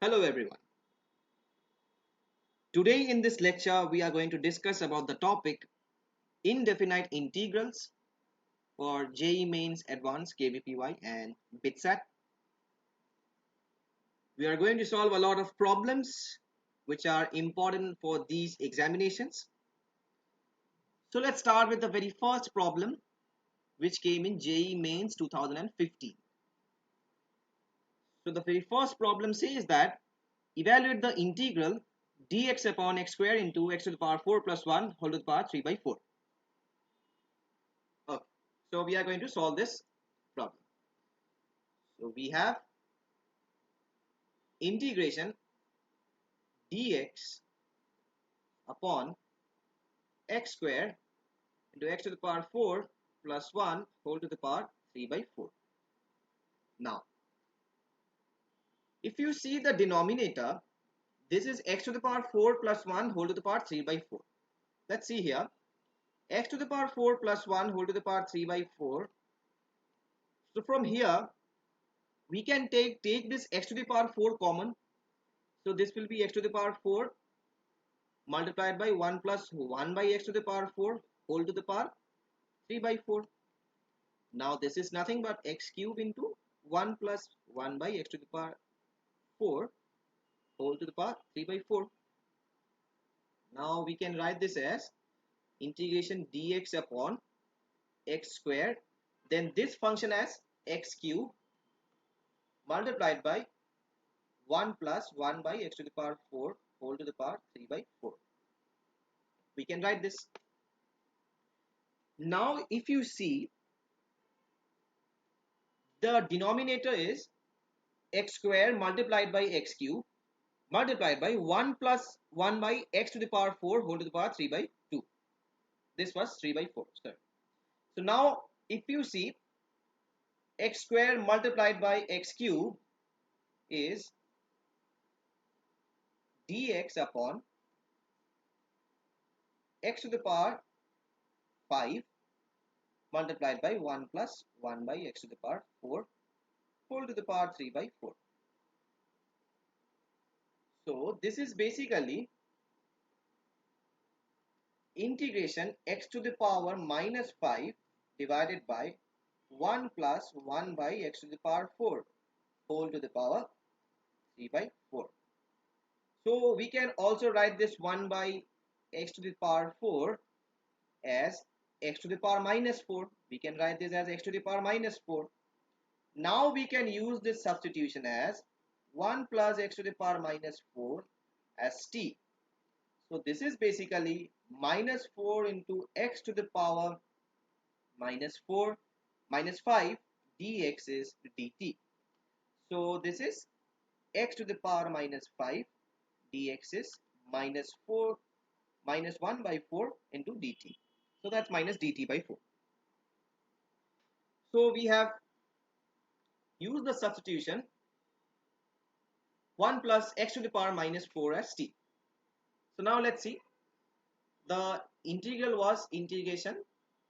Hello everyone. Today in this lecture we are going to discuss about the topic indefinite integrals for JEE Mains Advanced KVPY and BITSAT. We are going to solve a lot of problems which are important for these examinations. So let's start with the very first problem which came in JEE Mains 2015. So the very first problem says that evaluate the integral dx upon x square into x to the power 4 plus 1 whole to the power 3 by 4. Okay, so we are going to solve this problem. So we have integration dx upon x square into x to the power 4 plus 1 whole to the power 3 by 4. Now, if you see the denominator, this is x to the power 4 plus 1 whole to the power 3 by 4. Let's see here. X to the power 4 plus 1 whole to the power 3 by 4. So from here, we can take this x to the power 4 common. So this will be x to the power 4 multiplied by 1 plus 1 by x to the power 4 whole to the power 3 by 4. Now this is nothing but x cube into 1 plus 1 by x to the power 4 whole to the power 3 by 4. Now we can write this as integration dx upon x squared, then this function as x cube multiplied by 1 plus 1 by x to the power 4 whole to the power 3 by 4. We can write this. Now if you see, the denominator is x square multiplied by x cube multiplied by 1 plus 1 by x to the power 4 whole to the power 3 by 2. This was 3 by 4. Sorry. So now if you see, x square multiplied by x cube is dx upon x to the power 5 multiplied by 1 plus 1 by x to the power 4 whole to the power 3 by 4. So this is basically integration x to the power minus 5 divided by 1 plus 1 by x to the power 4 whole to the power 3 by 4. So we can also write this 1 by x to the power 4 as x to the power minus 4. We can write this as x to the power minus 4. Now we can use this substitution as 1 plus x to the power minus 4 as t. So this is basically minus 4 into x to the power minus 4 minus 5 dx is dt. So this is x to the power minus 5 dx is minus 4 minus 1 by 4 into dt. So that's minus dt by 4. So we have used the substitution 1 plus x to the power minus 4 as t. So now let's see. The integral was integration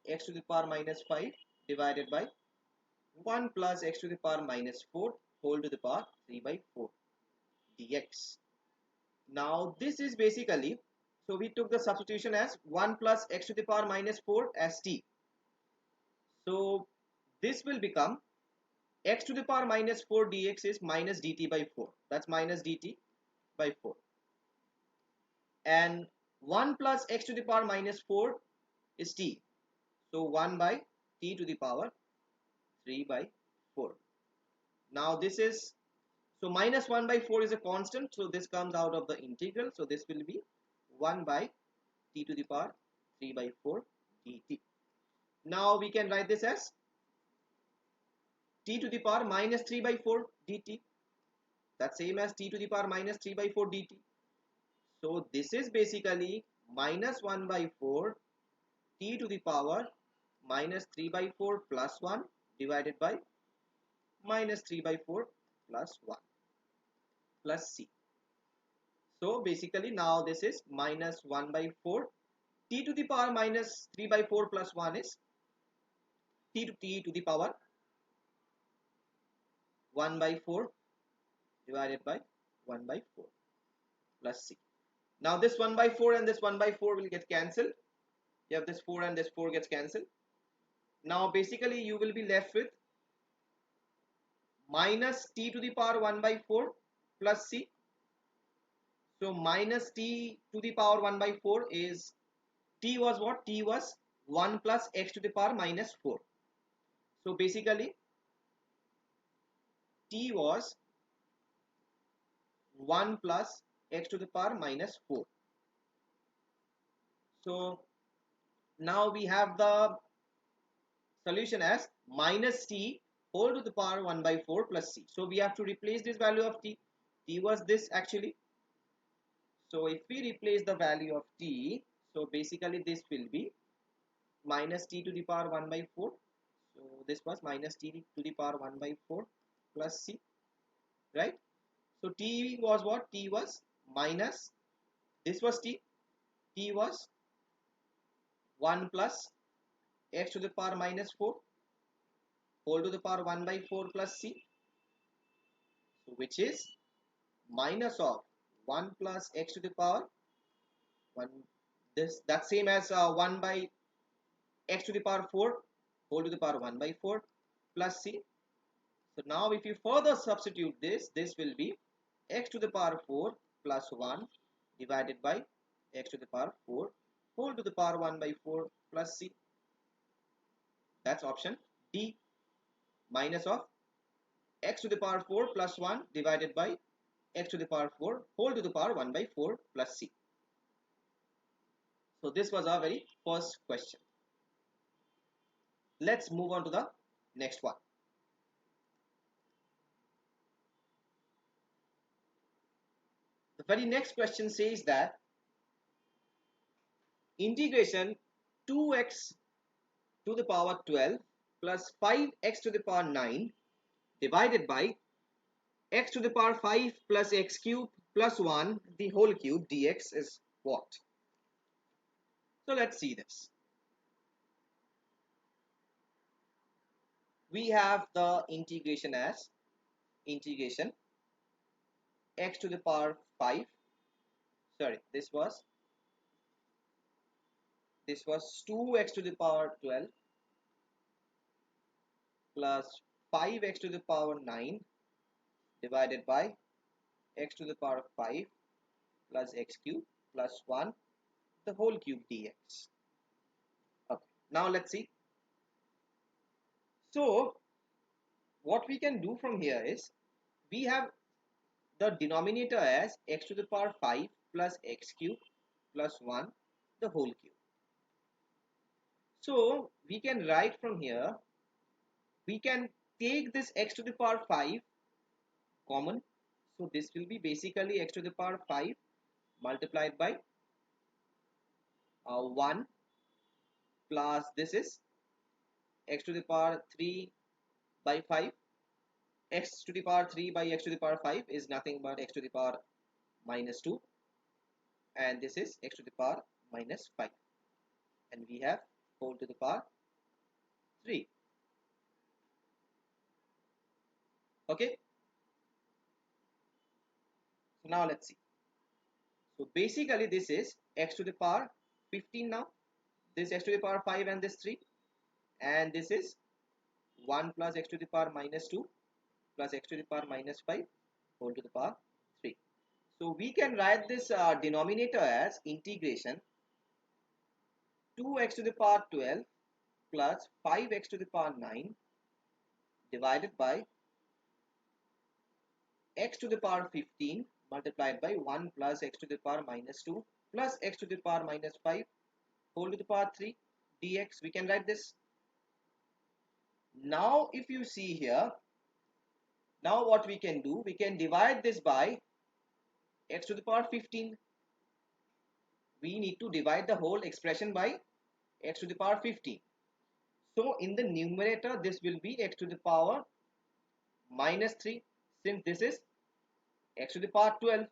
x to the power minus 5 divided by 1 plus x to the power minus 4 whole to the power 3 by 4 dx. Now this is basically, so we took the substitution as 1 plus x to the power minus 4 as t. So this will become x to the power minus 4 dx is minus dt by 4. That's minus dt by 4. And 1 plus x to the power minus 4 is t. So 1 by t to the power 3 by 4. Now this is, so minus 1 by 4 is a constant. So this comes out of the integral. So this will be 1 by t to the power 3 by 4 dt. Now we can write this as t to the power minus 3 by 4 dt. That's same as t to the power minus 3 by 4 dt. So this is basically minus 1 by 4 t to the power minus 3 by 4 plus 1 divided by minus 3 by 4 plus 1 plus c. So basically now this is minus 1 by 4 t to the power minus 3 by 4 plus 1 is t to the power 1 by 4 divided by 1 by 4 plus c. Now this 1 by 4 and this 1 by 4 will get cancelled. You have this 4 and this 4 gets cancelled. Now basically you will be left with minus t to the power 1 by 4 plus c. So minus t to the power 1 by 4 is, t was what? T was 1 plus x to the power minus 4. So basically t was 1 plus x to the power minus 4. So now we have the solution as minus t whole to the power 1 by 4 plus c. So we have to replace this value of t. T was this actually. So if we replace the value of t, so basically this will be minus t to the power 1 by 4. So this was minus t to the power 1 by 4 plus c, right? So t was what? T was minus, this was t. T was 1 plus x to the power minus 4 whole to the power 1 by 4 plus c, so which is minus of 1 plus x to the power 1, this that's same as 1 by x to the power 4 whole to the power 1 by 4 plus c. So now if you further substitute this, this will be x to the power 4 plus 1 divided by x to the power 4 whole to the power 1 by 4 plus c. That's option D, minus of x to the power 4 plus 1 divided by x to the power 4 whole to the power 1 by 4 plus c. So this was our very first question. Let's move on to the next one. The very next question says that integration 2x to the power 12 plus 5x to the power 9 divided by x to the power 5 plus x cube plus 1 the whole cube dx is what? So let's see this. We have the integration as integration x to the power 5, sorry, this was 2x to the power 12 plus 5x to the power 9 divided by x to the power 5 plus x cube plus 1 the whole cube dx. Okay, now let's see. So what we can do from here is, we have the denominator as x to the power 5 plus x cube plus 1 the whole cube. So we can write from here, we can take this x to the power 5 common. So this will be basically x to the power 5 multiplied by 1 plus this is x to the power 3 by 5. X to the power 3 by x to the power 5 is nothing but x to the power minus 2, and this is x to the power minus 5, and we have whole to the power 3. Okay, so now let's see. So basically this is x to the power 15 now, this x to the power 5 and this 3, and this is 1 plus x to the power minus 2 plus x to the power minus 5 whole to the power 3. So we can write this denominator as integration 2x to the power 12 plus 5x to the power 9 divided by x to the power 15 multiplied by 1 plus x to the power minus 2 plus x to the power minus 5 whole to the power 3 dx. We can write this. Now if you see here, now what we can do, we can divide this by x to the power 15. We need to divide the whole expression by x to the power 15. So in the numerator this will be x to the power minus 3, since this is x to the power 12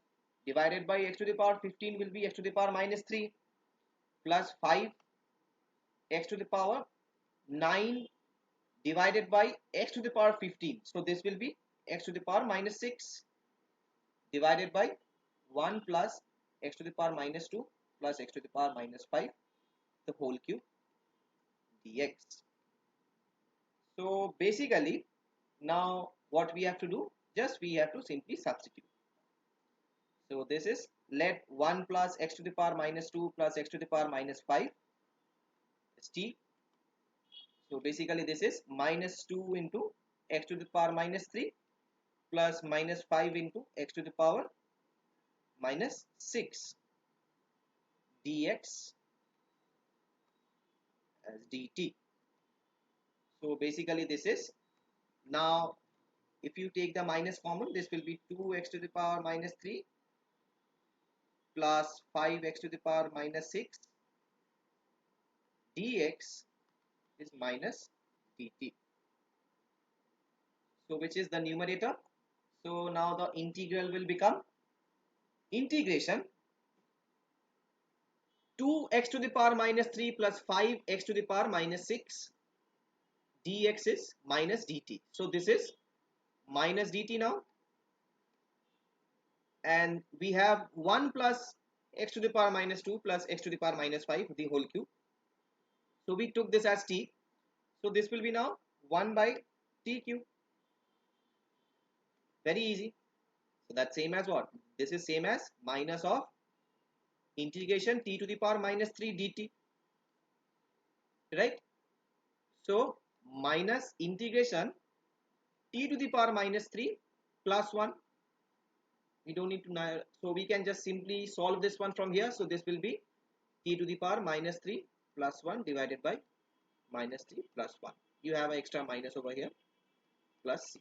divided by x to the power 15 will be x to the power minus 3 plus 5 x to the power 9 divided by x to the power 15. So this will be x to the power minus 6. divided by 1 plus x to the power minus 2 plus x to the power minus 5 the whole cube dx. So basically now what we have to do, just we have to simply substitute. So this is, let 1 plus x to the power minus 2 plus x to the power minus 5 is t. So basically this is minus 2 into x to the power minus 3 plus minus 5 into x to the power minus 6 dx as dt. So basically this is, now if you take the minus common, this will be 2x to the power minus 3 plus 5x to the power minus 6 dx is minus dt. So which is the numerator? So now the integral will become integration 2x to the power minus 3 plus 5x to the power minus 6 dx is minus dt. So this is minus dt now, and we have 1 plus x to the power minus 2 plus x to the power minus 5 the whole cube. So we took this as t. So this will be now 1 by t cube. Very easy. So that's same as what? This is same as minus of integration t to the power minus 3 dt. Right? So minus integration t to the power minus 3 plus 1. We don't need to, so we can just simply solve this one from here. So this will be t to the power minus 3 plus 1 divided by minus 3 plus 1. You have an extra minus over here plus c.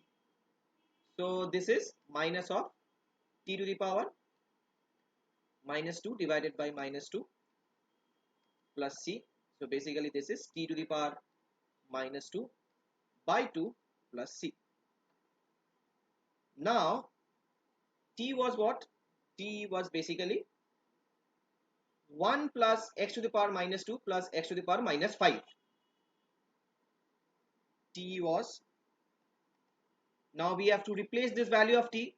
So this is minus of t to the power minus 2 divided by minus 2 plus c. So basically this is t to the power minus 2 by 2 plus c. Now t was what? T was basically 1 plus x to the power minus 2 plus x to the power minus 5. T was, now we have to replace this value of t.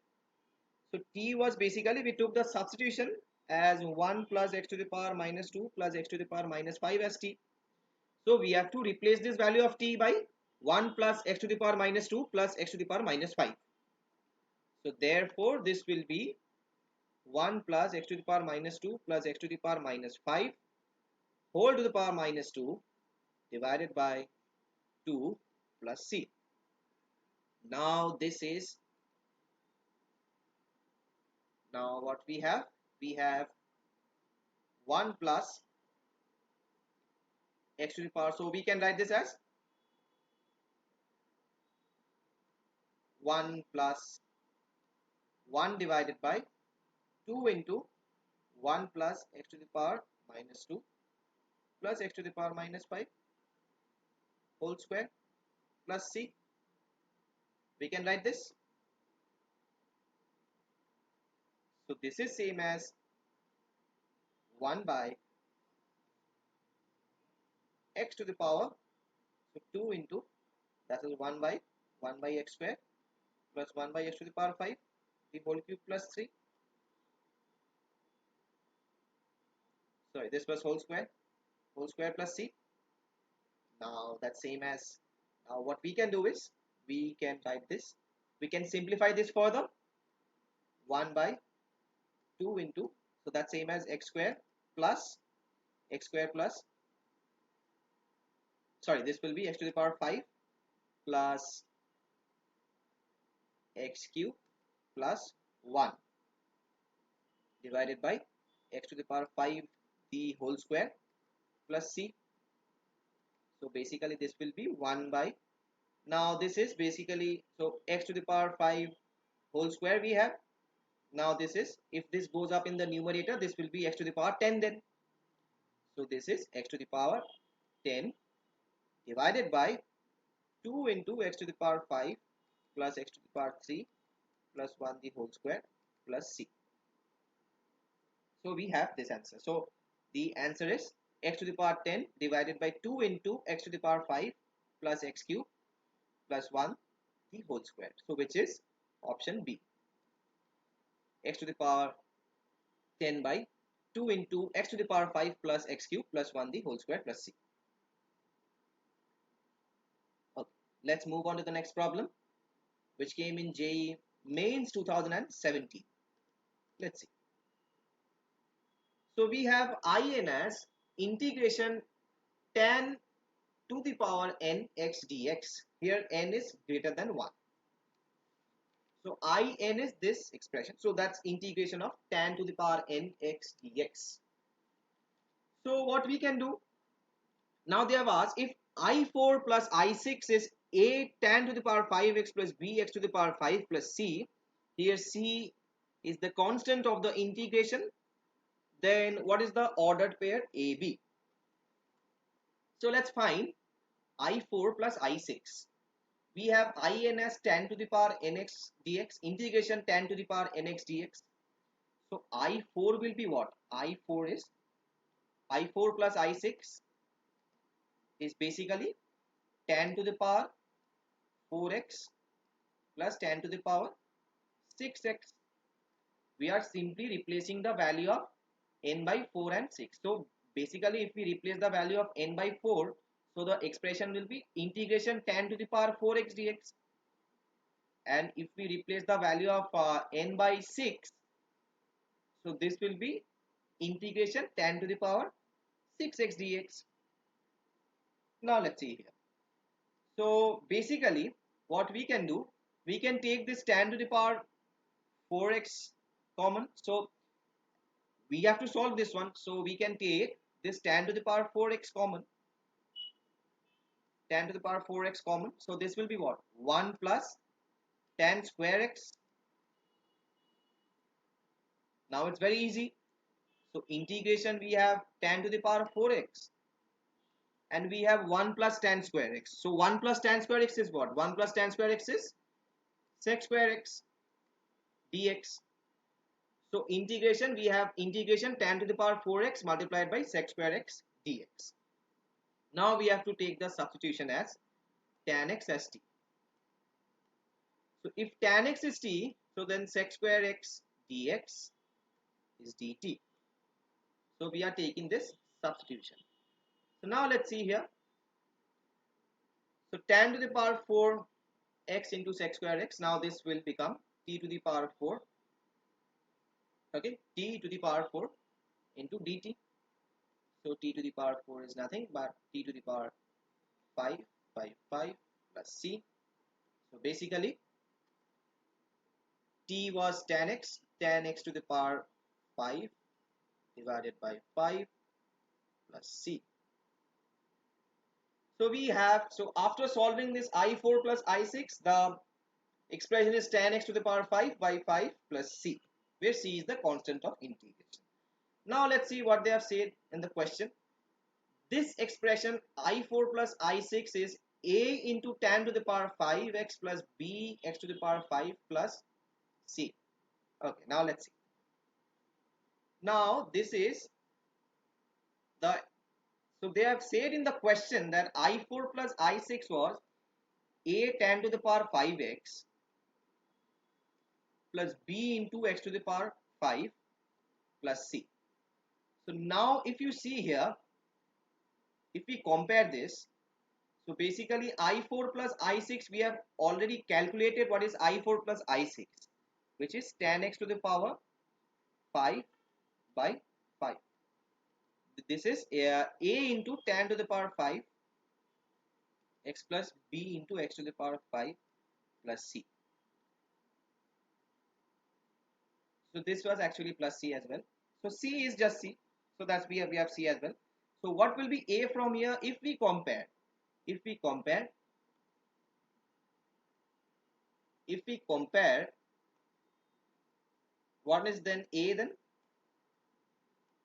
So t was basically, we took the substitution as 1 plus x to the power minus 2 plus x to the power minus 5 as t. So we have to replace this value of t by 1 plus x to the power minus 2 plus x to the power minus 5. So therefore this will be 1 plus x to the power minus 2 plus x to the power minus 5 whole to the power minus 2 divided by 2 plus c. Now this is, now what we have? We have 1 plus x to the power, so we can write this as 1 plus 1 divided by 2 into 1 plus x to the power minus 2 plus x to the power minus 5 whole square plus c. We can write this. So this is same as 1 by x to the power, so 2 into, that is 1 by x square plus 1 by x to the power 5 the whole cube plus 3. Sorry, this was whole square plus c. Now that's same as, now what we can do is, we can write this, we can simplify this further, 1 by 2 into, so that's same as x square plus, sorry, this will be x to the power 5 plus x cube plus 1 divided by x to the power 5 the whole square plus c. So basically this will be 1 by, now this is basically, so x to the power 5 whole square we have. Now this is, if this goes up in the numerator, this will be x to the power 10 then. So this is x to the power 10 divided by 2 into x to the power 5 plus x to the power 3 plus 1 the whole square plus c. So we have this answer. So the answer is x to the power 10 divided by 2 into x to the power 5 plus x cube plus 1 the whole square. So which is option B. x to the power 10 by 2 into x to the power 5 plus x cube plus 1 the whole square plus c. Okay, let's move on to the next problem, which came in JEE Mains 2017. Let's see. So we have in as integration tan to the power n x dx. Here n is greater than 1. So in is this expression. So that's integration of tan to the power n x dx. So what we can do, now they have asked if I4 plus I6 is a tan to the power 5x plus bx to the power 5 plus c. Here c is the constant of the integration. Then what is the ordered pair AB? So let's find I4 plus I6. We have in as tan to the power nx dx, integration tan to the power nx dx. So I4 will be what? I4 is I4 plus I6 is basically tan to the power 4x plus tan to the power 6x. We are simply replacing the value of n by 4 and 6. So basically if we replace the value of n by 4, so the expression will be integration tan to the power 4x dx. And if we replace the value of n by 6, so this will be integration tan to the power 6x dx. Now let's see here. So basically what we can do, we can take this tan to the power 4x common. So we have to solve this one. So we can take this tan to the power 4x common. Tan to the power 4x common. So this will be what? 1 plus tan square x. Now it's very easy. So integration we have tan to the power 4x. And we have 1 plus tan square x. So 1 plus tan square x is what? 1 plus tan square x is sec square x dx. So integration, we have integration tan to the power 4x multiplied by sec square x dx. Now we have to take the substitution as tan x as t. So if tan x is t, so then sec square x dx is dt. So we are taking this substitution. So now let's see here. So tan to the power 4 x into sec square x. Now this will become t to the power 4. Okay, t to the power 4 into dt. So t to the power 4 is nothing but t to the power 5 by 5 plus c. So basically t was tan x to the power 5 divided by 5 plus c. So we have, so after solving this I4 plus I6, the expression is tan x to the power 5 by 5 plus c, where c is the constant of integration. Now let's see what they have said in the question. This expression I4 plus I6 is a into tan to the power 5x plus b x to the power 5 plus c. Okay, now let's see. Now this is the, so they have said in the question that I4 plus I6 was a tan to the power 5x plus b into x to the power 5 plus c. So now if you see here, if we compare this, so basically I4 plus I6, we have already calculated what is I4 plus I6, which is tan x to the power 5 by 5. This is a into tan to the power 5 x plus b into x to the power 5 plus c. So this was actually plus c as well. So c is just c. So that's we have c as well. So what will be a from here if we compare? If we compare what is then a then?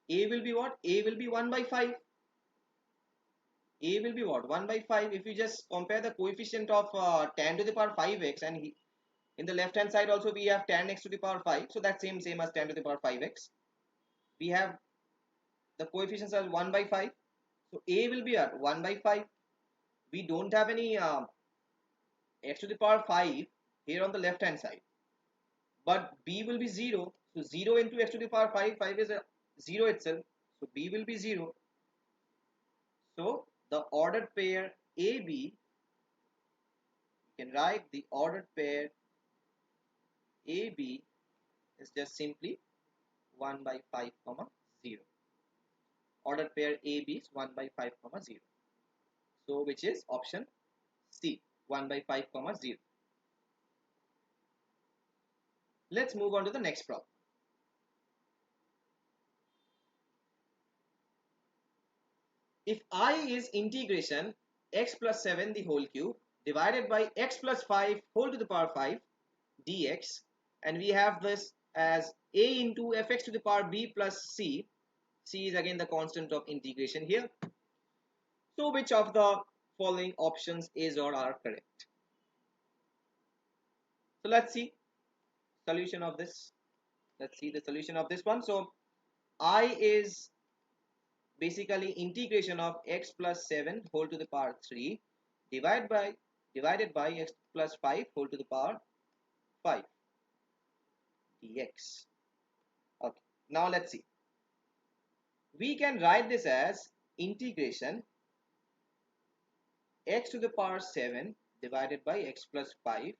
A will be what? A will be 1 by 5. A will be what? 1 by 5. If you just compare the coefficient of tan to the power 5x, and in the left hand side also we have tan x to the power 5. So that's same as tan to the power 5x. We have the coefficients are 1 by 5. So a will be at 1 by 5. We don't have any x to the power 5 here on the left hand side. But b will be 0. So 0 into x to the power 5, 5 is a 0 itself. So b will be 0. So the ordered pair AB, you can write the ordered pair AB is just simply 1 by 5 comma 0. Ordered pair AB is 1 by 5 comma 0. So which is option C, 1 by 5 comma 0. Let's move on to the next problem. If I is integration x plus 7 the whole cube divided by x plus 5 whole to the power 5 dx, and we have this as a into fx to the power b plus c. C is again the constant of integration here. So which of the following options is or are correct? So let's see solution of this. Let's see the solution of this one. So I is basically integration of x plus 7 whole to the power 3 divided by x plus 5 whole to the power 5 dx. Okay, now let's see. We can write this as integration x to the power 7 divided by x plus 5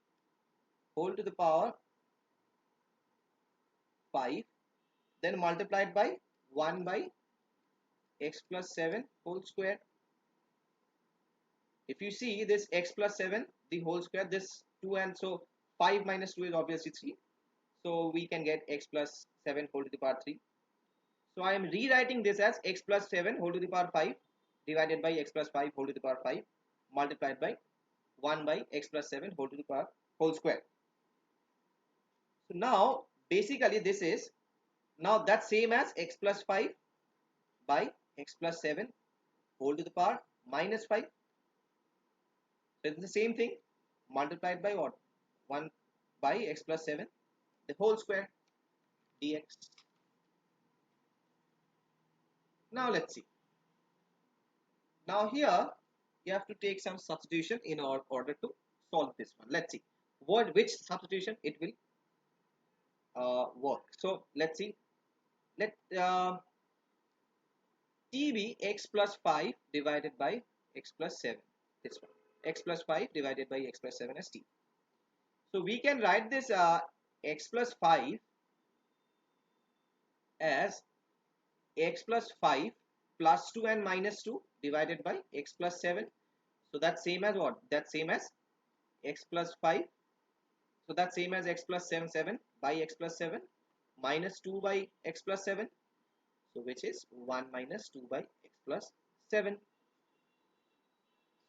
whole to the power 5, then multiplied by 1 by x plus 7 whole square. If you see this x plus 7 the whole square, this 2, and so 5 minus 2 is obviously 3. So we can get x plus 7 whole to the power 3. So I am rewriting this as x plus 7 whole to the power 5 divided by x plus 5 whole to the power 5 multiplied by 1 by x plus 7 whole to the power whole square. So now basically this is now that same as x plus 5 by x plus 7 whole to the power minus 5. So it's the same thing multiplied by what? 1 by x plus 7 the whole square dx. Now let's see. Now here you have to take some substitution in order to solve this one. Let's see which substitution it will work. So let's see. Let t be x plus 5 divided by x plus 7. This one, x plus 5 divided by x plus 7 as t. So we can write this x plus 5 as x plus 5 plus 2 and minus 2 divided by x plus 7. So that's same as what? That's same as x plus 5. So that's same as x plus 7 7 by x plus 7 minus 2 by x plus 7. So which is 1 minus 2 by x plus 7.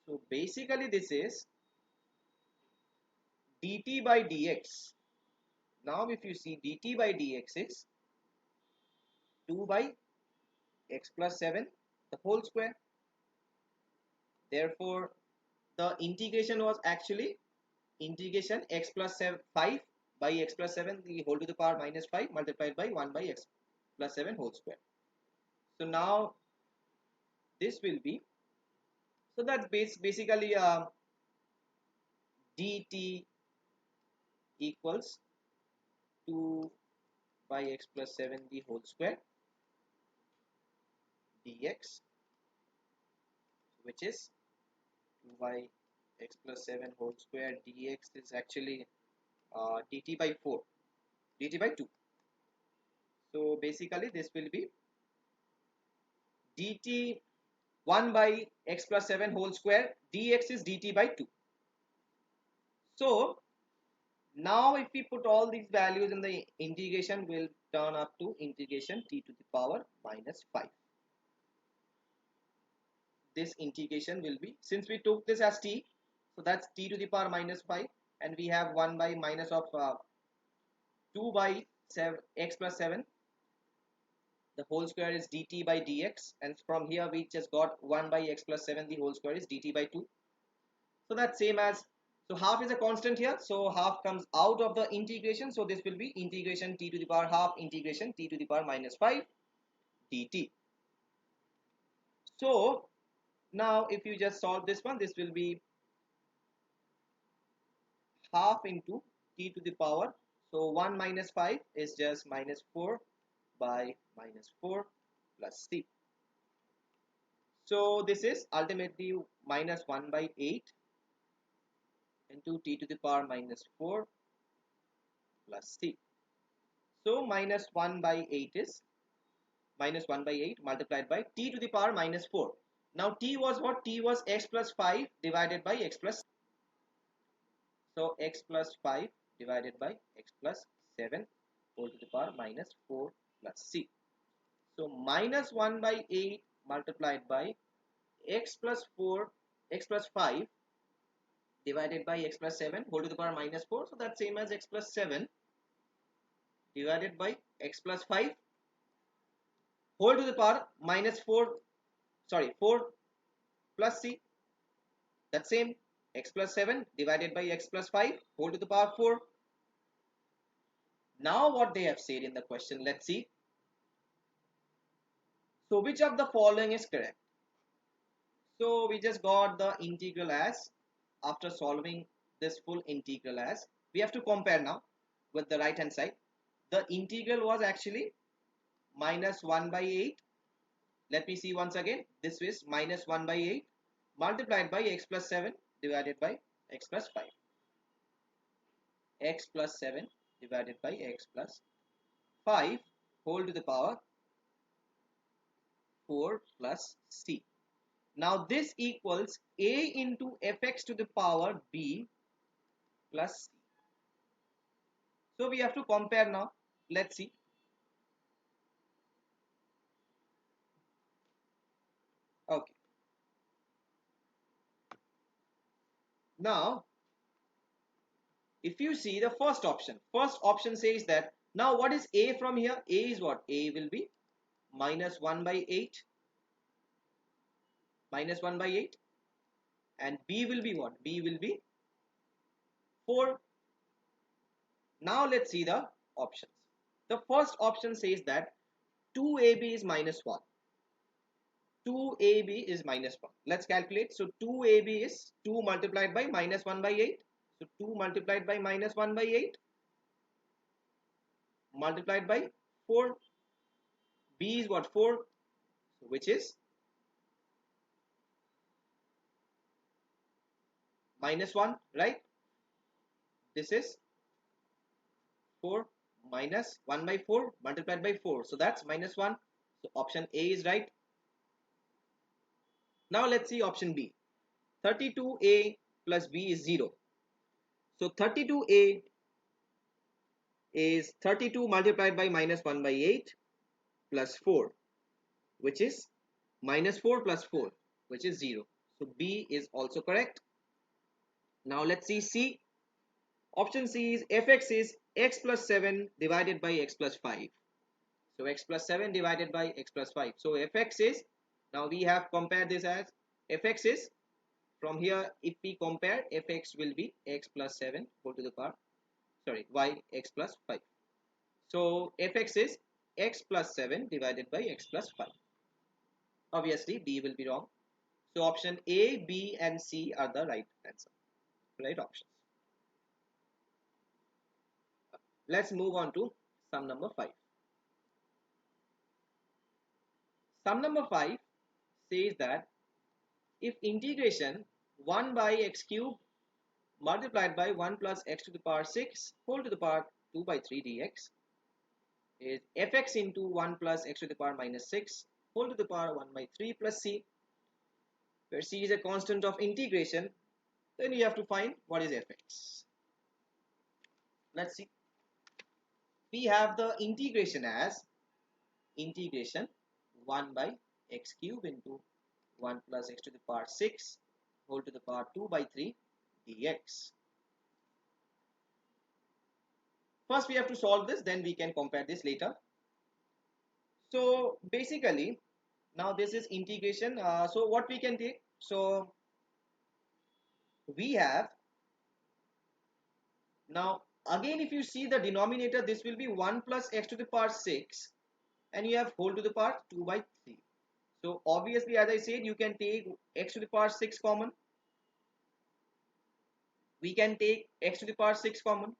So basically this is dt by dx. Now if you see dt by dx is 2 by x plus 7 the whole square. Therefore the integration was actually integration x plus 5 by x plus 7 the whole to the power minus 5 multiplied by 1 by x plus 7 whole square. So now this will be, so that's basically dt equals 2 by x plus 7 the whole square dx, which is 2 by x plus 7 whole square dx is actually dt by 4, dt by 2. So basically this will be dt 1 by x plus 7 whole square dx is dt by 2. So now if we put all these values in the integration, will turn up to integration t to the power minus 5. This integration will be, since we took this as t, so that's t to the power minus 5, and we have 1 by minus of 2 by 7 x plus 7 the whole square is dt by dx, and from here we just got 1 by x plus 7 the whole square is dt by 2. So that's same as, so half is a constant here, so half comes out of the integration, so this will be integration t to the power half integration t to the power minus 5 dt. So now if you just solve this one, this will be half into t to the power, So 1 minus 5 is just minus 4 by minus 4 plus c. So this is ultimately minus 1 by 8 into t to the power minus 4 plus c. So minus 1 by 8 is minus 1 by 8 multiplied by t to the power minus 4. Now t was what? T was x plus 5 divided by x plus. So x plus 5 divided by x plus 7 whole to the power minus 4 plus c. So minus 1 by 8 multiplied by x plus 4, x plus 5 divided by x plus 7 whole to the power minus 4. So that's same as x plus 7 divided by x plus 5 whole to the power minus 4, sorry, 4 plus c. That's same, x plus 7 divided by x plus 5 whole to the power 4. Now what they have said in the question, let's see. So which of the following is correct? So we just got the integral as, after solving this full integral as, we have to compare now with the right hand side. The integral was actually minus 1 by 8. Let me see once again. This is minus 1 by 8 multiplied by x plus 7 divided by x plus 5. X plus 7 divided by x plus 5 whole to the power 4 plus c. Now this equals a into fx to the power b plus c. So we have to compare now. Let's see. Okay. Now, if you see the first option says that, now what is a from here? A is what? A will be minus 1 by 8. Minus 1 by 8. And b will be what? B will be 4. Now let's see the options. The first option says that 2ab is minus 1. 2ab is minus 1. Let's calculate. So 2ab is 2 multiplied by minus 1 by 8. So 2 multiplied by minus 1 by 8 multiplied by 4. B is what? 4, which is minus 1, right? This is 4 minus 1 by 4 multiplied by 4. So that's minus 1. So option A is right. Now let's see option B. 32a plus b is 0. So 32a is 32 multiplied by minus 1 by 8 plus 4, which is minus 4 plus 4, which is 0. So B is also correct. Now let's see C. Option C is fx is x plus 7 divided by x plus 5. So x plus 7 divided by x plus 5. So fx is, now we have compared this as, fx is, from here if we compare, fx will be x plus 7 whole to the power, sorry, y x plus 5. So fx is x plus 7 divided by x plus 5. Obviously B will be wrong. So option A, B and C are the right answer, right options. Let's move on to sum number 5. Sum number 5 says that if integration 1 by x cube multiplied by 1 plus x to the power 6 whole to the power 2 by 3 dx is fx into 1 plus x to the power minus 6 whole to the power 1 by 3 plus c, where c is a constant of integration, then you have to find what is fx. Let's see. We have the integration as integration 1 by x cube into 1 plus x to the power 6 whole to the power 2 by 3 dx. First we have to solve this, then we can compare this later. So basically now this is integration. So what we can take, so we have, now again if you see the denominator, this will be 1 plus x to the power 6 and you have whole to the power 2 by 3. So obviously, as I said, you can take x to the power 6 common. We can take x to the power 6 common.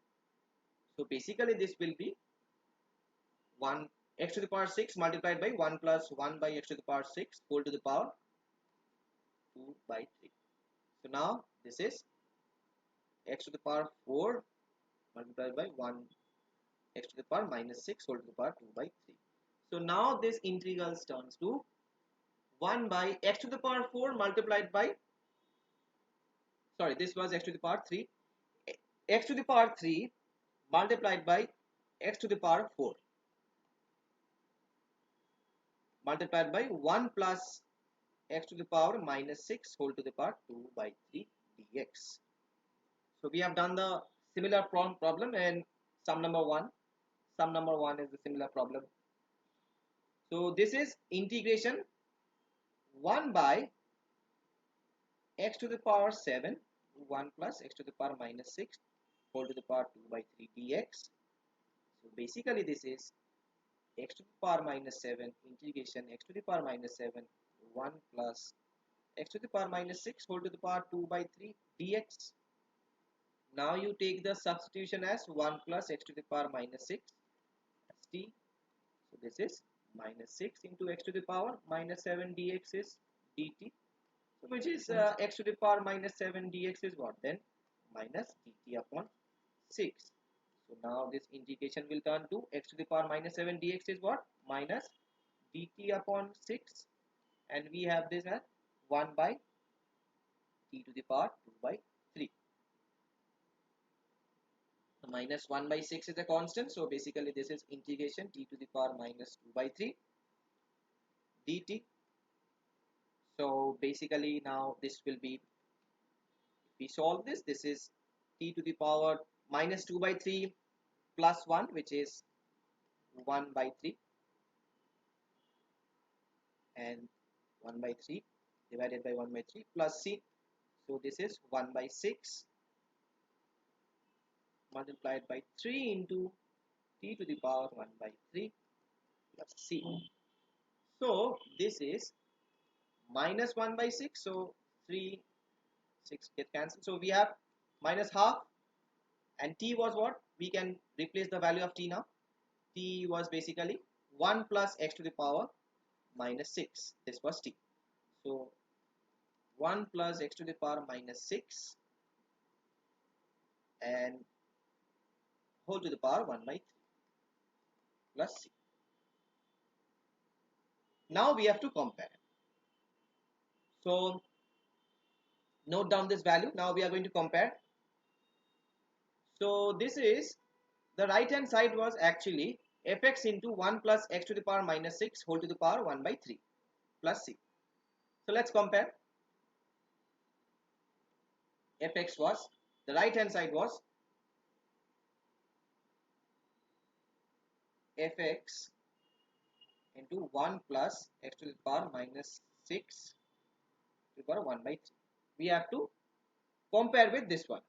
So basically this will be 1 x to the power 6 multiplied by 1 plus 1 by x to the power 6 whole to the power 2 by 3. So now this is x to the power 4 multiplied by 1 x to the power minus 6 whole to the power 2 by 3. So now this integral turns to 1 by x to the power 4 multiplied by, sorry, this was x to the power 3, x to the power 3 multiplied by x to the power 4 multiplied by 1 plus x to the power minus 6 whole to the power 2 by 3 dx. So we have done the similar problem in sum number 1. Sum number 1 is the similar problem. So this is integration 1 by x to the power 7 1 plus x to the power minus 6 whole to the power 2 by 3 dx. So basically this is x to the power minus 7 integration x to the power minus 7 1 plus x to the power minus 6 whole to the power 2 by 3 dx. Now you take the substitution as 1 plus x to the power minus 6 as t. So this is minus 6 into x to the power minus 7 dx is dt. So which is x to the power minus 7 dx is what then? Minus dt upon 6. So now this integration will turn to x to the power minus 7 dx is what? Minus dt upon 6, and we have this as 1 by t to the power 2 by 3. So minus 1 by 6 is a constant, so basically this is integration t to the power minus 2 by 3 dt. So basically now this will be, if we solve this, this is t to the power minus 2 by 3 plus 1, which is 1 by 3, and 1 by 3 divided by 1 by 3 plus c. So this is 1 by 6 multiplied by 3 into t to the power 1 by 3 plus c. So this is minus 1 by 6. So 3, 6 get cancelled. So we have minus half, and t was what? We can replace the value of t now. T was basically 1 plus x to the power minus 6. This was t. So 1 plus x to the power minus 6 and whole to the power 1 by 3 plus c. Now we have to compare. So note down this value. Now we are going to compare. So this is, the right hand side was actually fx into 1 plus x to the power minus 6 whole to the power 1 by 3 plus c. So let's compare. Fx was, the right hand side was fx into 1 plus x to the power minus 6 to the power 1 by 3. We have to compare with this one.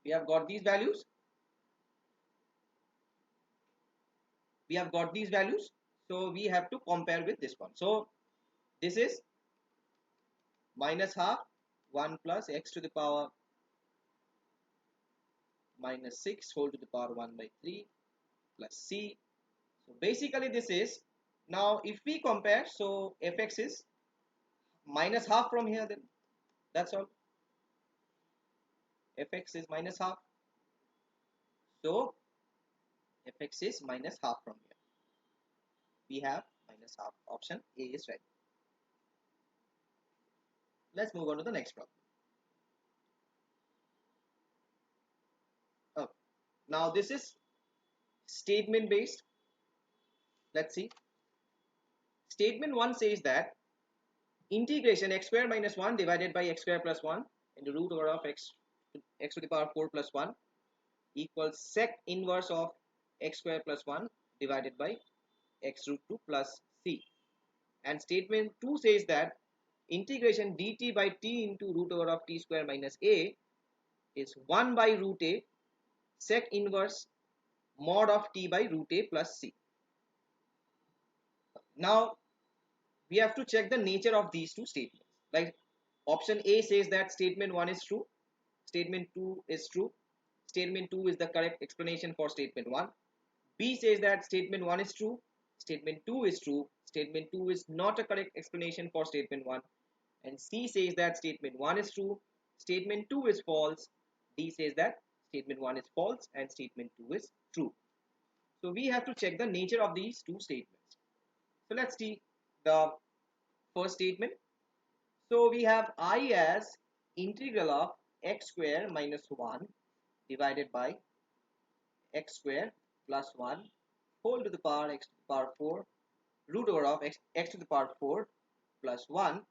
We have got these values. We have got these values. So we have to compare with this one. So this is minus half 1 plus x to the power minus 6 whole to the power 1 by 3 plus c. So basically this is, now if we compare, so fx is minus half from here, then that's all. Fx is minus half. So fx is minus half from here. We have minus half. Option A is right. Let's move on to the next problem. Oh, now this is statement based. Let's see. Statement 1 says that integration x square minus 1 divided by x square plus 1 into root over of x to the power 4 plus 1 equals sec inverse of x square plus 1 divided by x root 2 plus c. And statement 2 says that integration dt by t into root over of t square minus a is 1 by root a sec inverse mod of t by root a plus c. Now we have to check the nature of these two statements. Like option A says that statement 1 is true, statement 2 is true, statement 2 is the correct explanation for statement 1. B says that statement 1 is true, statement 2 is true, statement 2 is not a correct explanation for statement 1. And C says that statement 1 is true, statement 2 is false. D says that statement 1 is false and statement 2 is true. So we have to check the nature of these two statements. So let's see the first statement. So we have I as integral of x square minus 1 divided by x square plus 1 whole to the power x to the power 4 root over of x to the power 4 plus 1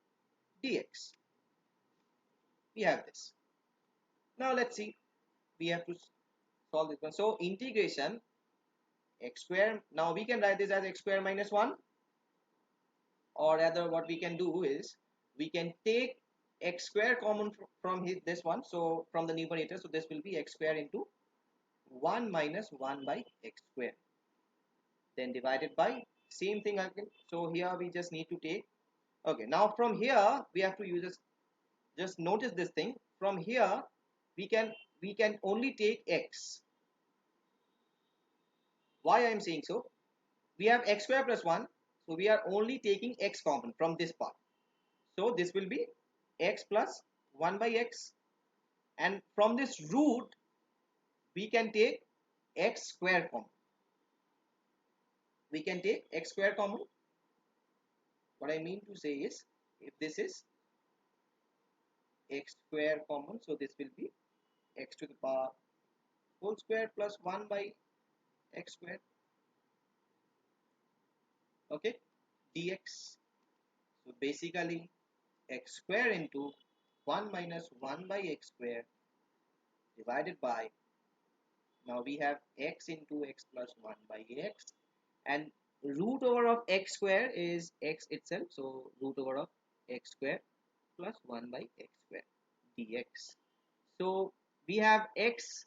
dx. We have this. Now let's see. We have to solve this one. So integration x square. Now we can write this as x square minus 1, or rather what we can do is we can take x square common from this one, so from the numerator, so this will be x square into 1 minus 1 by x square, then divided by same thing again. So here we just need to take, okay, now from here we have to use this. Just notice this thing, from here we can only take x. Why I am saying so? We have x square plus 1, so we are only taking x common from this part. So this will be x plus 1 by x, and from this root we can take x square common. We can take x square common. What I mean to say is, if this is x square common, so this will be x to the power whole square plus 1 by x square, okay, dx. So basically x square into 1 minus 1 by x square divided by, now we have x into x plus 1 by x, and root over of x square is x itself, so root over of x square plus 1 by x square dx. So we have x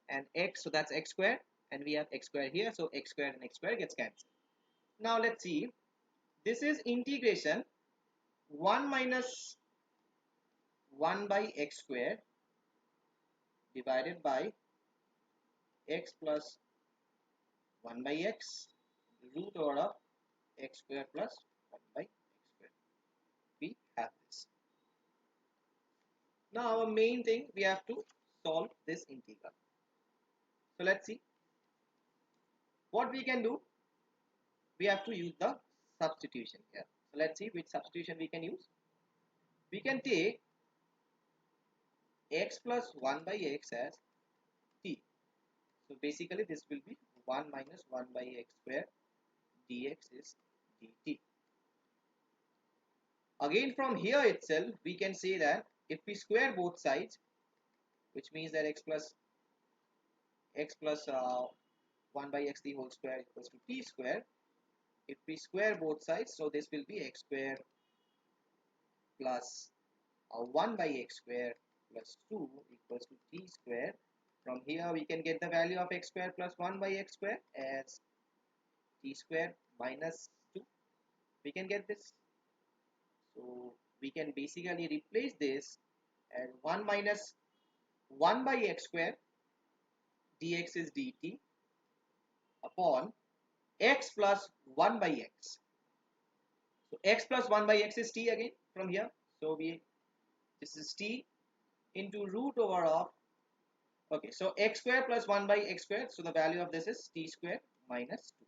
and x, so that's x square, and we have x square here, so x square and x square gets cancelled. Now let's see, this is integration 1 minus 1 by x square divided by x plus 1 by x root over of x square plus 1 by x square. We have this. Now our main thing, we have to solve this integral. So let's see what we can do. We have to use the substitution here. So let's see which substitution we can use. We can take x plus 1 by x as t. So basically this will be 1 minus 1 by x square dx is dt. Again from here itself we can say that if we square both sides, which means that x plus 1 by x the whole square equals to t square. If we square both sides, so this will be x square plus 1 by x square plus 2 equals to t square. From here we can get the value of x square plus 1 by x square as t square minus 2. We can get this. So we can basically replace this as 1 minus 1 by x square dx is dt upon x plus 1 by x. So x plus 1 by x is t again from here. So this is t into root over of, okay, so x square plus 1 by x square, so the value of this is t square minus 2.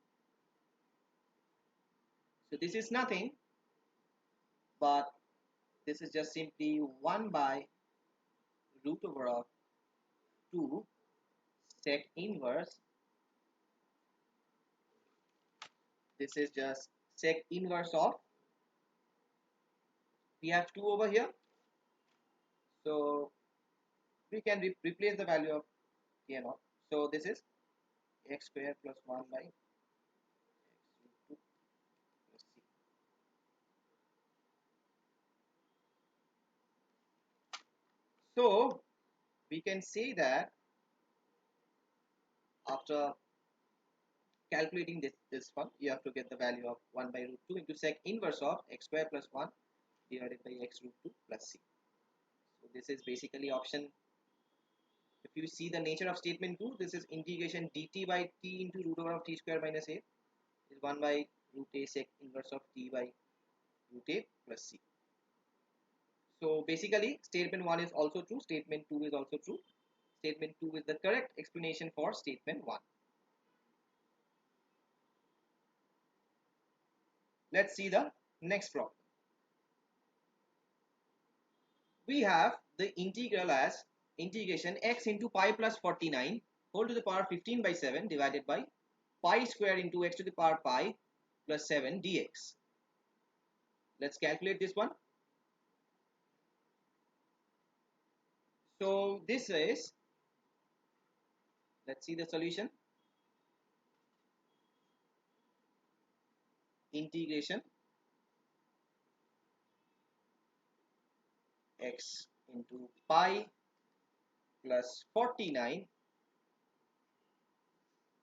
So this is nothing but this is just simply 1 by root over of 2 sec inverse. This is just sec inverse of, we have 2 over here, so we can replace the value of k naught. So this is x square plus 1 by x root 2 plus c. So we can say that after calculating this one, you have to get the value of 1 by root 2 into sec inverse of x square plus 1 divided by x root 2 plus c. So this is basically option If you see the nature of statement 2, this is integration dt by t into root over of t square minus a is 1 by root a sec inverse of t by root a plus c. So basically statement 1 is also true, statement 2 is also true. Statement 2 is the correct explanation for statement 1. Let's see the next problem. We have the integral as integration x into pi plus 49 whole to the power 15 by 7 divided by pi square into x to the power pi plus 7 dx. Let's calculate this one. So this is, let's see the solution. Integration x into pi plus 49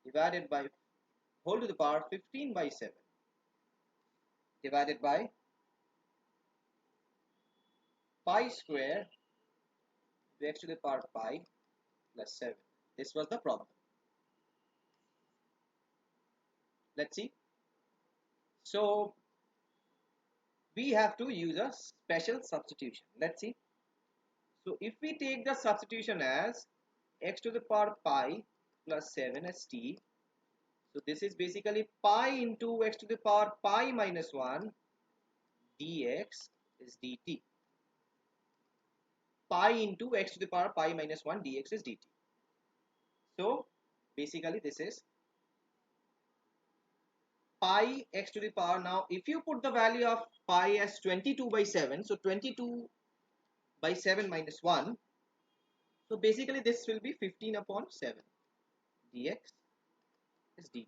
divided by whole to the power 15 by 7 divided by pi square to x to the power pi plus 7. This was the problem. Let's see. So we have to use a special substitution. Let's see. So if we take the substitution as x to the power pi plus 7 as t, so this is basically pi into x to the power pi minus 1 dx is dt. Pi into x to the power pi minus 1 dx is dt. So basically this is pi x to the power. Now if you put the value of pi as 22 by 7, so 22 by 7 minus 1, so basically this will be 15 upon 7 dx is dt.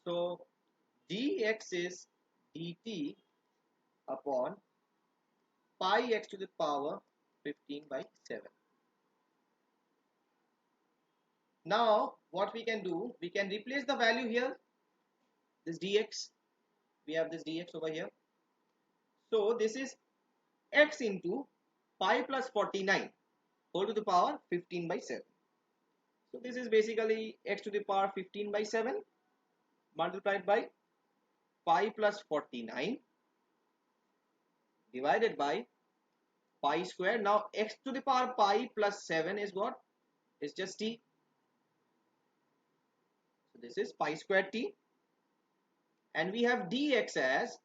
So dx is dt upon pi x to the power 15 by 7. Now what we can do, we can replace the value here, this dx, we have this dx over here. So this is x into pi plus 49 whole to the power 15 by 7. So this is basically x to the power 15 by 7 multiplied by pi plus 49 divided by pi square. Now x to the power pi plus 7 is what? It's just t. So this is pi square t. And we have dx as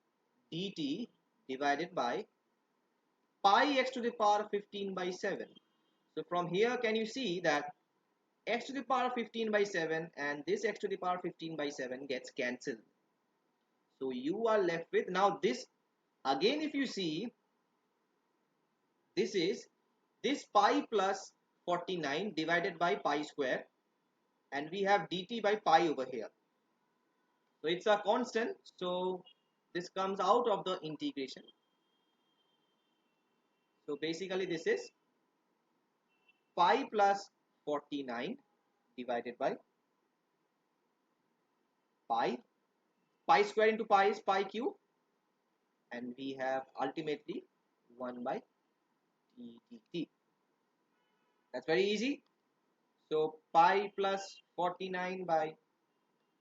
dt divided by pi x to the power 15 by 7. So from here can you see that x to the power 15 by 7 and this x to the power 15 by 7 gets cancelled. So you are left with, now this again if you see, this is this pi plus 49 divided by pi square and we have dt by pi over here. So it's a constant, so this comes out of the integration. So basically this is pi plus 49 divided by pi. Pi square into pi is pi cube and we have ultimately 1 by t dt. That's very easy. So pi plus 49 by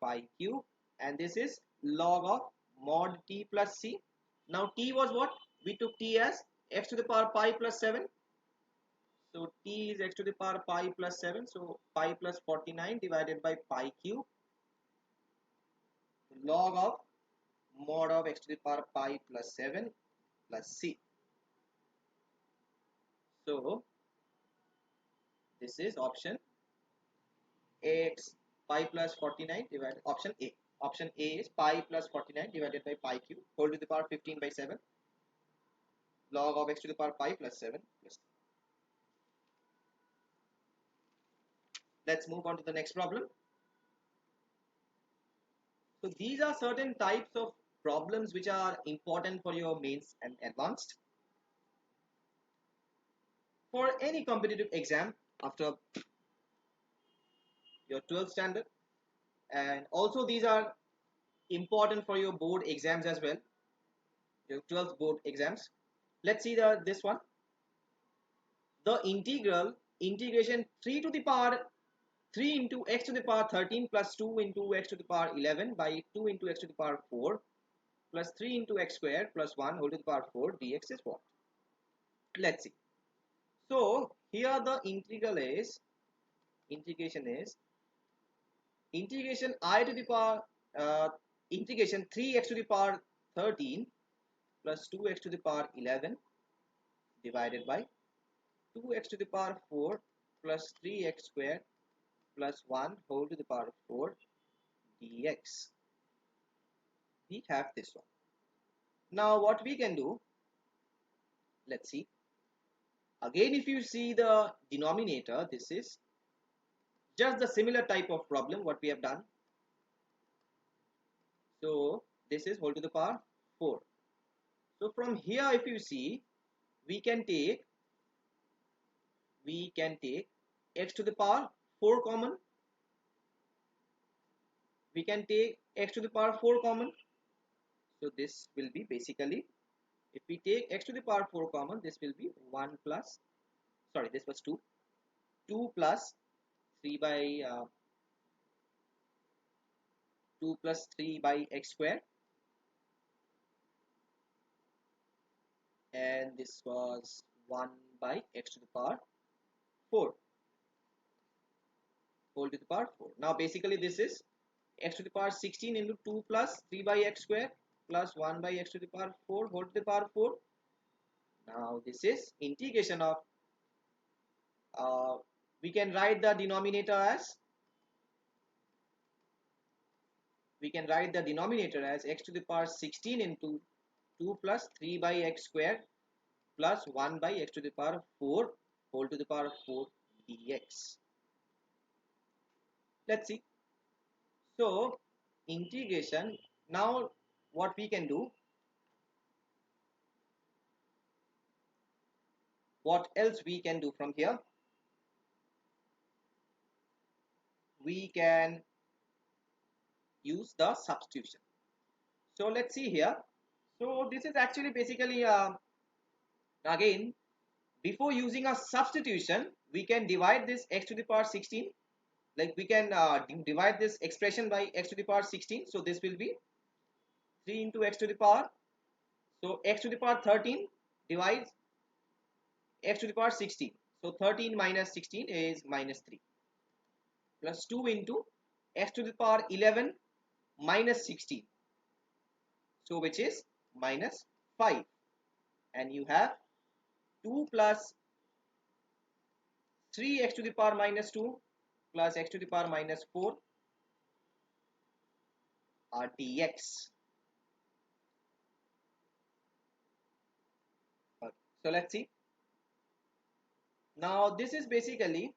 pi cube and this is log of mod t plus c. Now t was what? We took t as x to the power pi plus 7. So t is x to the power pi plus 7. So pi plus 49 divided by pi cube log of mod of x to the power pi plus 7 plus c. So this is option x pi plus 49 divided option A. Option A is pi plus 49 divided by pi cube whole to the power 15 by 7 log of x to the power pi plus 7 plus. Let's move on to the next problem. So these are certain types of problems which are important for your mains and advanced. For any competitive exam after your 12th standard, and also these are important for your board exams as well, your 12th board exams. Let's see this one. The integral integration 3 to the power 3 into x to the power 13 plus 2 into x to the power 11 by 2 into x to the power 4 plus 3 into x squared plus 1 whole to the power 4 dx is what? Let's see. So here the integration is integration I to the power integration 3x to the power 13 plus 2x to the power 11 divided by 2x to the power 4 plus 3x squared plus 1 whole to the power 4 dx. We have this one. Now what we can do, let's see. Again, if you see the denominator, this is just the similar type of problem what we have done. So this is whole to the power 4. So from here, if you see, we can take x to the power 4 common. We can take x to the power 4 common. So this will be basically, if we take x to the power 4 common, this will be 1 plus, sorry, this was 2. 2 plus 3 by 2 plus 3 by x squared, and this was 1 by x to the power 4 whole to the power 4. Now basically this is x to the power 16 into 2 plus 3 by x squared plus 1 by x to the power 4 whole to the power 4. Now this is integration of we can write the denominator as x to the power 16 into 2 plus 3 by x squared plus 1 by x to the power 4 whole to the power 4 dx. Let's see. So integration, now what we can do, what else we can do from here, we can use the substitution. So let's see here. So this is actually basically again, before using a substitution, we can divide this x to the power 16, like we can divide this expression by x to the power 16. So this will be 3 into x to the power, so x to the power 13 divides x to the power 16, so 13 minus 16 is minus 3 plus 2 into x to the power 11 minus 16, so which is minus 5, and you have 2 plus 3x to the power minus 2 plus x to the power minus 4 dx. Okay. So let's see. Now this is basically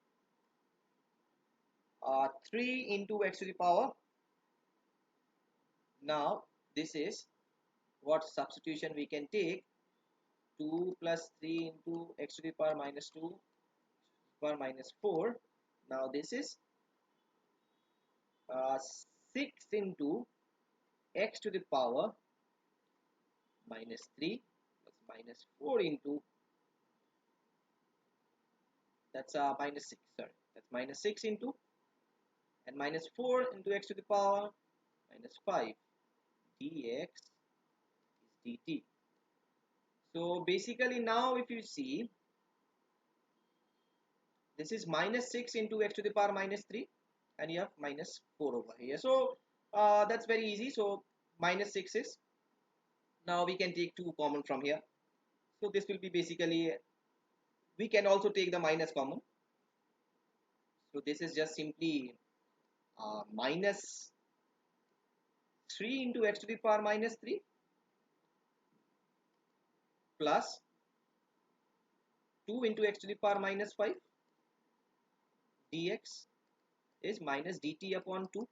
3 into x to the power. Now this is what substitution we can take. 2 plus 3 into x to the power minus 2 power minus 4. Now this is 6 into x to the power minus 3 plus minus 4 into, that's minus 6, sorry, that's minus 6 into, and minus 4 into x to the power minus 5 dx is dt. So basically now if you see, this is minus 6 into x to the power minus 3, and you have minus 4 over here. So that's very easy. So minus 6 is, now we can take 2 common from here. So this will be basically, we can also take the minus common. So this is just simply minus 3 into x to the power minus 3 plus 2 into x to the power minus 5 dx is minus dt upon 2.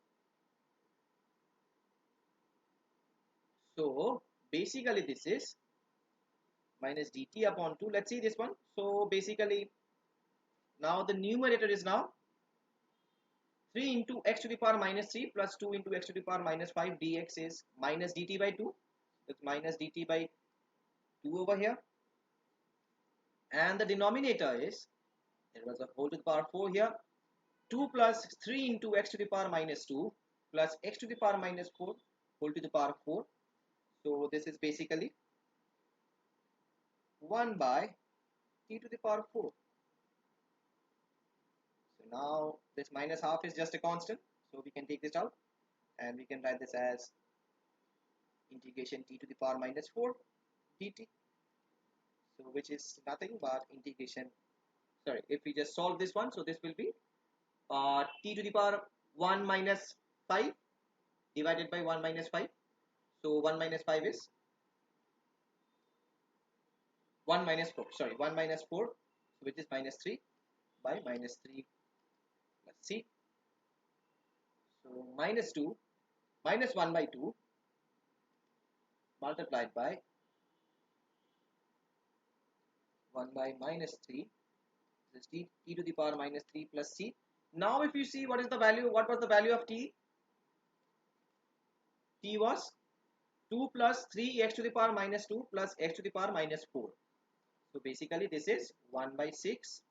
So basically this is minus dt upon 2. Let's see this one. So basically now the numerator is now 3 into x to the power minus 3 plus 2 into x to the power minus 5 dx is minus dt by 2. That's minus dt by 2 over here. And the denominator is There was a whole to the power 4 here. 2 plus 3 into x to the power minus 2 plus x to the power minus 4 whole to the power 4. So this is basically 1 by t to the power 4. So now this minus half is just a constant. So we can take this out and we can write this as integration t to the power minus 4 dt. So which is nothing but integration, sorry, if we just solve this one, so this will be t to the power 1 minus 5 divided by 1 minus 5. So 1 minus 5 is 1 minus 4, sorry, 1 minus 4, which is minus 3 by minus 3 plus c. So minus 2 minus 1 by 2 multiplied by 1 by minus 3. This is t to the power minus 3 plus c. Now if you see what is the value, what was the value of t? T was 2 plus 3 x to the power minus 2 plus x to the power minus 4. So basically this is 1 by 6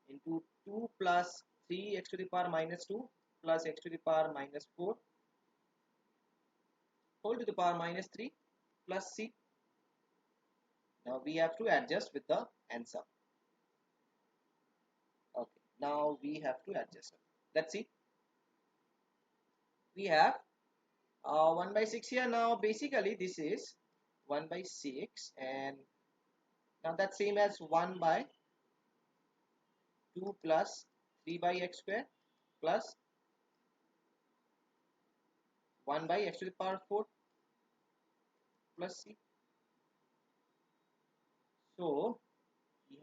into 2 plus 3 x to the power minus 2 plus x to the power minus 4 whole to the power minus 3 plus c. Now we have to adjust with the answer. Okay, now we have to adjust. Let's see. We have 1 by 6 here. Now basically this is 1 by 6, and now that's same as 1 by 2 plus 3 by x square plus 1 by x to the power 4 plus c. So we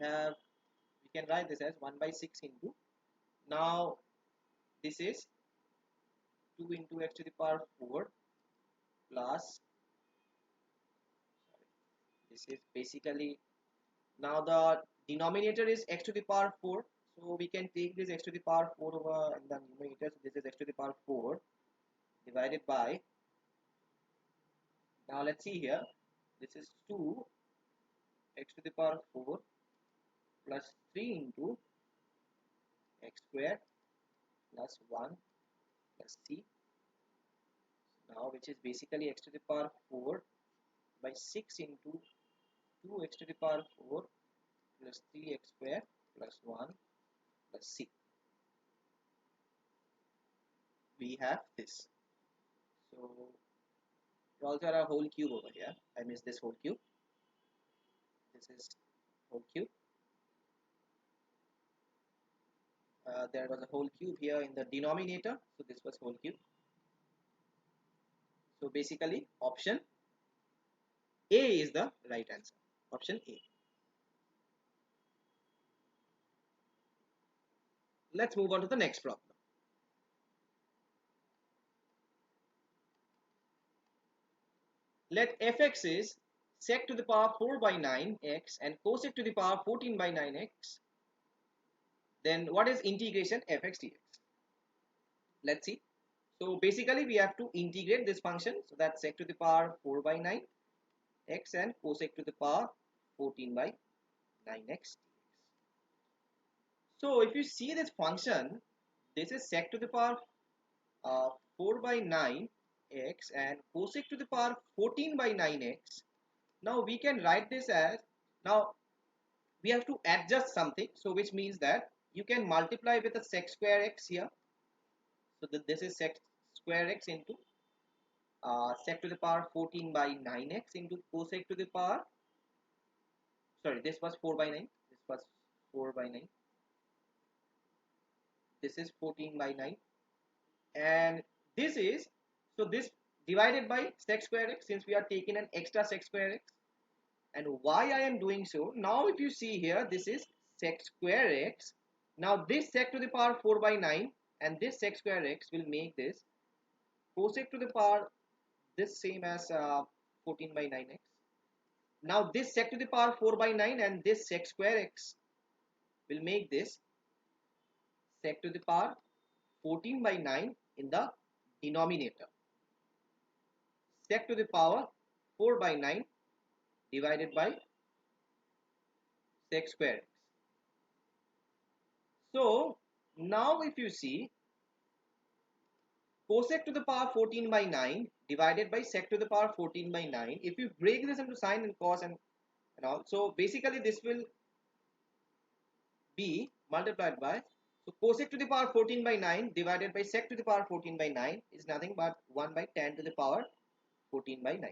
can write this as 1 by 6 into, now this is 2 into x to the power 4 plus, sorry, this is basically, now the denominator is x to the power 4, so we can take this x to the power 4 over in the numerator. So this is x to the power 4 divided by, now let's see here, this is 2 x to the power 4 plus 3 into x square plus 1 plus c, now which is basically x to the power 4 by 6 into 2x to the power 4 plus 3x square plus 1 plus c. We have this. So we also have a whole cube over here. I missed this whole cube. This is whole cube. There was a whole cube here in the denominator, so this was whole cube. So basically option A is the right answer. Option A. Let's move on to the next problem. Let fx is sec to the power 4 by 9x and cosec to the power 14 by 9x. Then what is integration fx dx? Let's see. So basically we have to integrate this function, so that's sec to the power 4 by 9 x and cosec to the power 14 by 9x. So if you see this function, this is sec to the power 4 by 9 x and cosec to the power 14 by 9x. Now we can write this as, now we have to adjust something, so which means that you can multiply with a sec square x here. So this is sec square x into sec to the power 14 by 9x into cosec to the power, sorry, this was 4 by 9, this was 4 by 9, this is 14 by 9, and this is, so this divided by sec square x, since we are taking an extra sec square x. And why I am doing so, now if you see here, this is sec square x, now this sec to the power 4 by 9 and this sec square x will make this cosec to the power this same as 14 by 9x. Now this sec to the power 4 by 9 and this sec square x will make this sec to the power 14 by 9 in the denominator. Sec to the power 4 by 9 divided by sec square x. So now if you see, cosec to the power 14 by 9 divided by sec to the power 14 by 9. If you break this into sine and cos and all, so basically this will be multiplied by, so cosec to the power 14 by 9 divided by sec to the power 14 by 9 is nothing but 1 by tan to the power 14 by 9.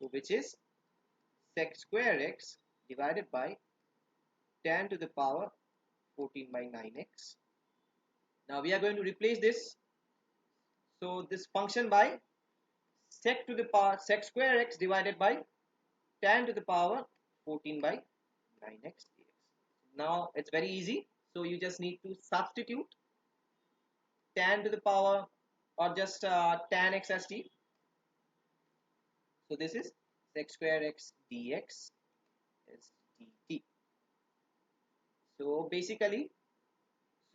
So which is sec square x divided by tan to the power 14 by 9x. Now we are going to replace this. So this function by sec to the power sec square x divided by tan to the power 14 by 9x dx. Now it's very easy. So you just need to substitute tan to the power or just tan x as t. So this is sec square x dx is dt. So basically,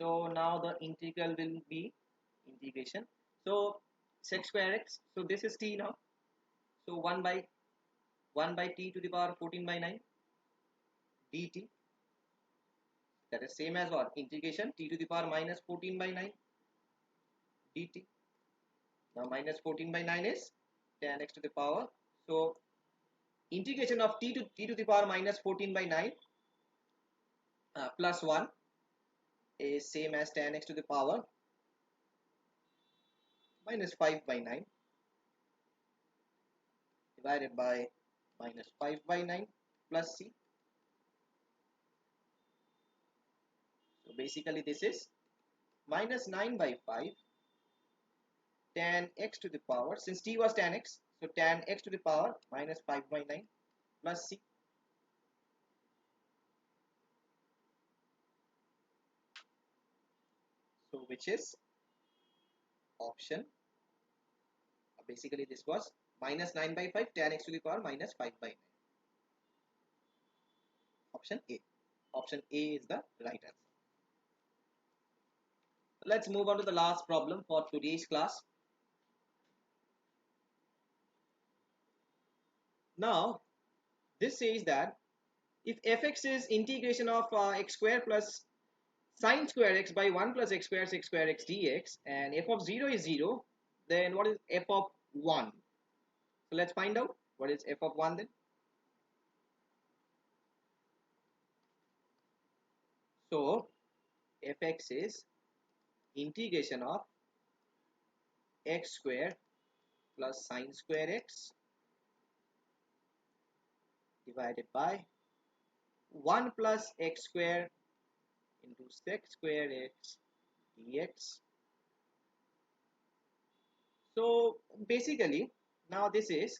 so now the integral will be integration. So sec square x. So this is t now. So 1 by t to the power 14 by 9 dt. That is same as what? Integration t to the power minus 14 by 9 dt. Now minus 14 by 9 is tan x to the power. So integration of t to the power minus 14 by 9 plus 1 is same as tan x to the power minus 5 by 9 divided by minus 5 by 9 plus c. So basically this is minus 9 by 5 tan x to the power, since t was tan x, so tan x to the power minus 5 by 9 plus c. So which is option, basically this was minus 9 by 5 tan x to the power minus 5 by 9. Option A. Option A is the right answer. Let's move on to the last problem for today's class. Now this says that if fx is integration of x square plus sine square x by 1 plus x square sec square x dx, and f of 0 is 0, then what is f of 1? So let's find out what is f of 1 then. So fx is integration of x square plus sine square x divided by 1 plus x square into sec square x dx. So basically now this is,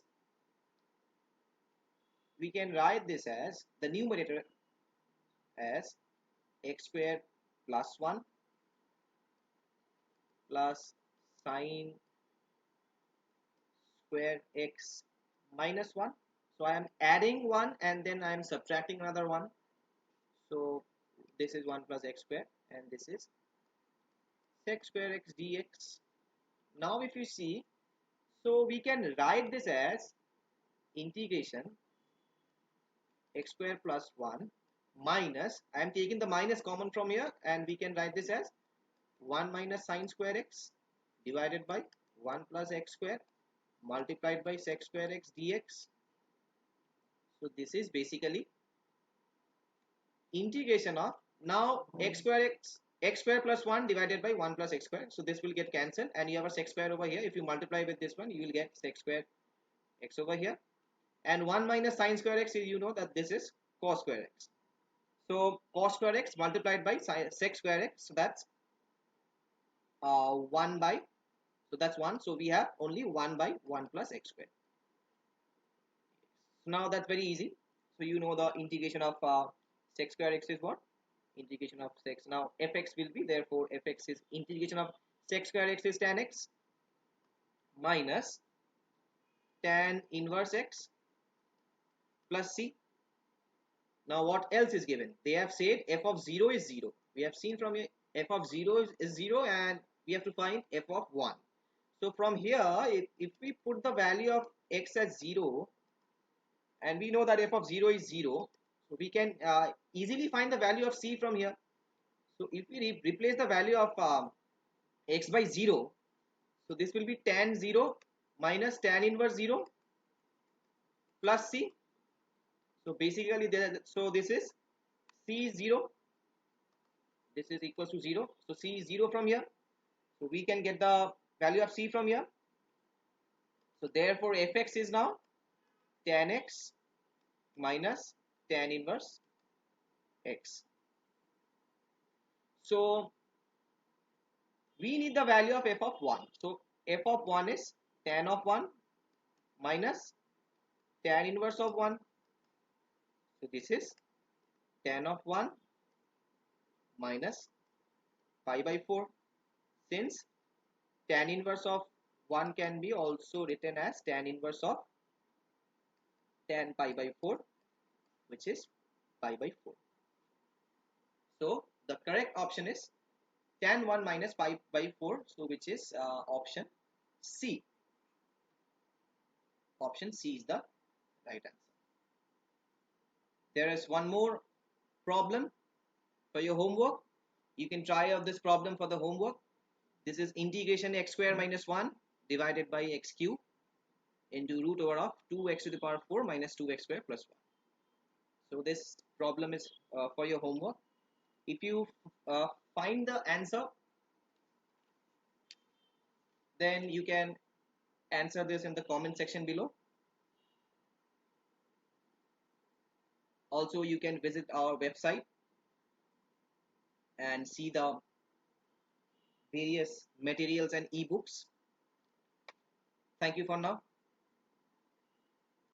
we can write this as the numerator as x square plus 1 plus sine square x minus 1. So I am adding 1 and then I am subtracting another 1. So this is 1 plus x square and this is sec square x dx. Now if you see, so we can write this as integration x square plus 1 minus, I am taking the minus common from here, and we can write this as 1 minus sine square x divided by 1 plus x square multiplied by sec square x dx. So this is basically integration of, now x square plus 1 divided by 1 plus x square. So this will get cancelled and you have a sec square over here. If you multiply with this one, you will get sec square x over here. And 1 minus sine square x, you know that this is cos square x. So cos square x multiplied by sec square x. So that's 1 by, so that's 1. So we have only 1 by 1 plus x square. So now that's very easy. So you know the integration of sec square x is what? Integration of sec. Now fx will be, therefore fx is integration of sec square x is tan x minus tan inverse x plus c. Now what else is given? They have said f of 0 is 0. We have seen from here f of 0 is 0 and we have to find f of 1. So from here, if we put the value of x as 0, and we know that f of 0 is 0, So we can easily find the value of c from here. So if we replace the value of x by 0, so this will be tan 0 minus tan inverse 0 plus c. So basically, so this is c is 0. This is equals to 0. So c is 0 from here. So we can get the value of c from here. So therefore, fx is now tan x minus tan inverse x. So we need the value of f of 1. So f of 1 is tan of 1 minus tan inverse of 1. So this is tan of 1 minus pi by 4. Since tan inverse of 1 can be also written as tan inverse of tan pi by 4, which is pi by 4. So the correct option is tan 1 minus pi by 4, so which is option C. Option C is the right answer. There is one more problem for your homework. You can try out this problem for the homework. This is integration x square minus 1 divided by x cube into root over of 2x to the power 4 minus 2x square plus 1. So this problem is for your homework. If you find the answer, then you can answer this in the comment section below. Also, you can visit our website and see the various materials and ebooks. Thank you for now.